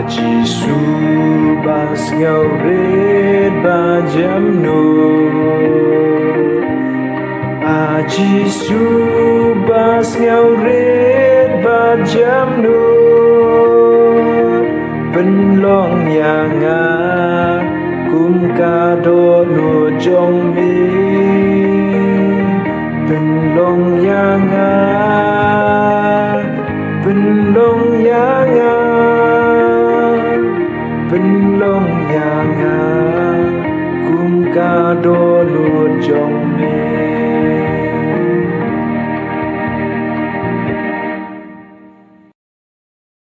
Aji subas ngauret bajamnut Aji subas ngauret bajamnut Penlong yanga kum kado nu jong mi Penlong yanga Penlong yanga Penlong yanga kum kado nu